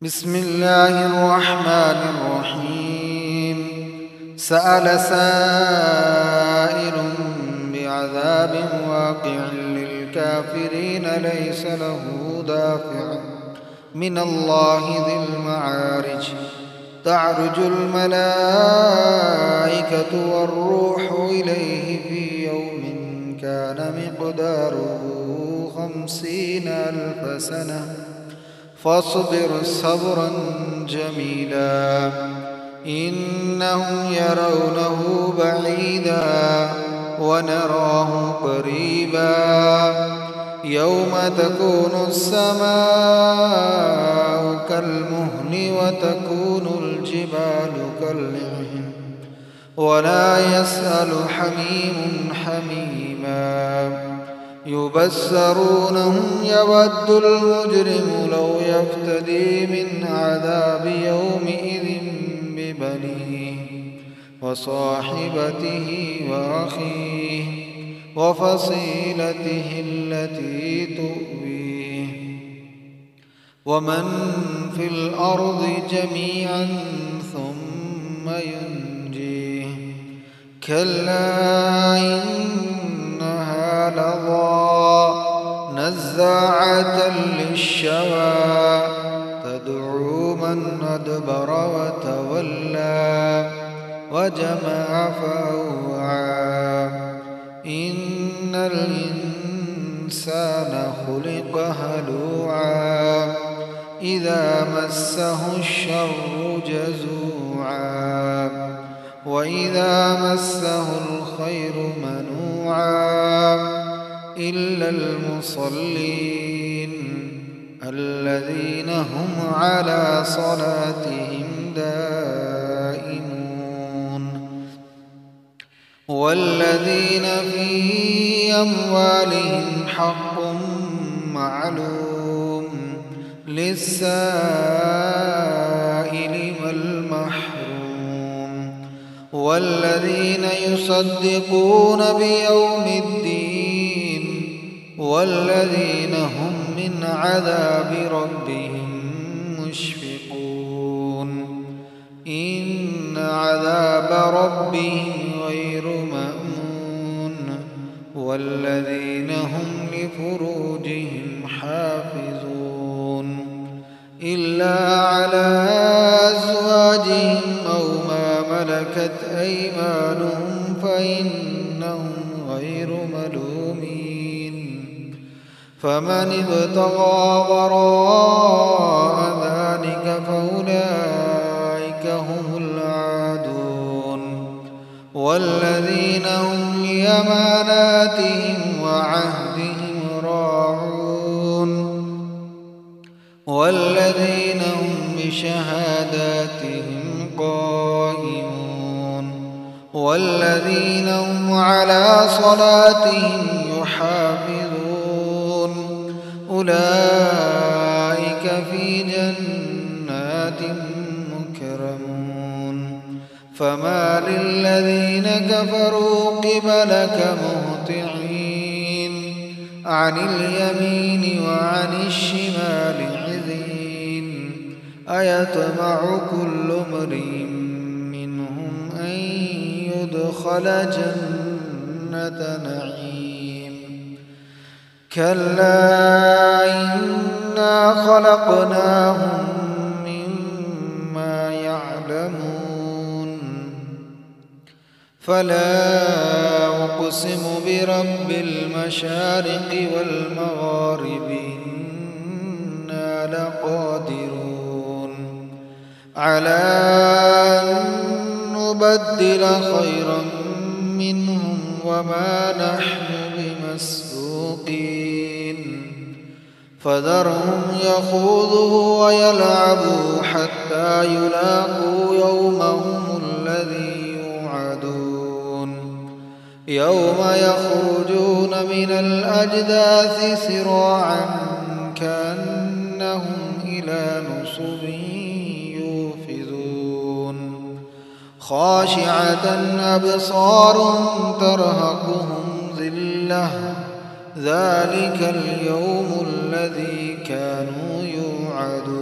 بسم الله الرحمن الرحيم. سأل سائل بعذاب واقع للكافرين ليس له دافع من الله ذي المعارج. تعرج الملائكة والروح إليه في يوم كان مقداره 50,000 سنة فاصبر صبرا جميلا إنهم يرونه بعيدا ونراه قريبا يوم تكون السماء كالمهل وتكون الجبال كالعهن ولا يسأل حميم حميما يبصرونهم يود المجرم لو يفتدي من عذاب يومئذ ببنيه وصاحبته وأخيه وفصيلته التي تؤويه ومن في الأرض جميعا ثم ينجيه كلا إنها لظى نزاعة للشوى تدعو من أدبر وتولى وجمع فأوعى إن الإنسان خلق هلوعا إذا مسه الشر جزوعا وإذا مسه الخير منوعا إلا المصلين الذين هم على صلاتهم دائمون والذين في أموالهم حق معلوم للسائل والمحروم والذين يصدقون بيوم الدين والذين هم من عذاب ربهم مشفقون إن عذاب ربهم غير مأمون والذين هم لفروجهم حافظون إلا على أزواجهم أو ما ملكت أيمانهم فإنهم غير ملومين فمن ابتغى وراء ذلك فأولئك هم العادون والذين هم لأماناتهم وعهدهم راعون والذين هم بشهاداتهم قائمون والذين هم على صلاتهم يحافظون أولئك في جنات مكرمون فما للذين كفروا قبلك مهطعين عن اليمين وعن الشمال عزين أيطمع كل امرئ منهم أن يدخل جنة نعيم كلا إنا خلقناهم مما يعلمون فلا أقسم برب المشارق والمغارب إنا لقادرون على أن نبدل خيرا منهم وما نحن بمسبوقين فذرهم يخوضوا ويلعبوا حتى يلاقوا يومهم الذي يوعدون يوم يخرجون من الأجداث سراعا كأنهم إلى نصب يوفذون خاشعة أبصارهم ترهقهم ذلة ذلك اليوم الذي كانوا يوعدون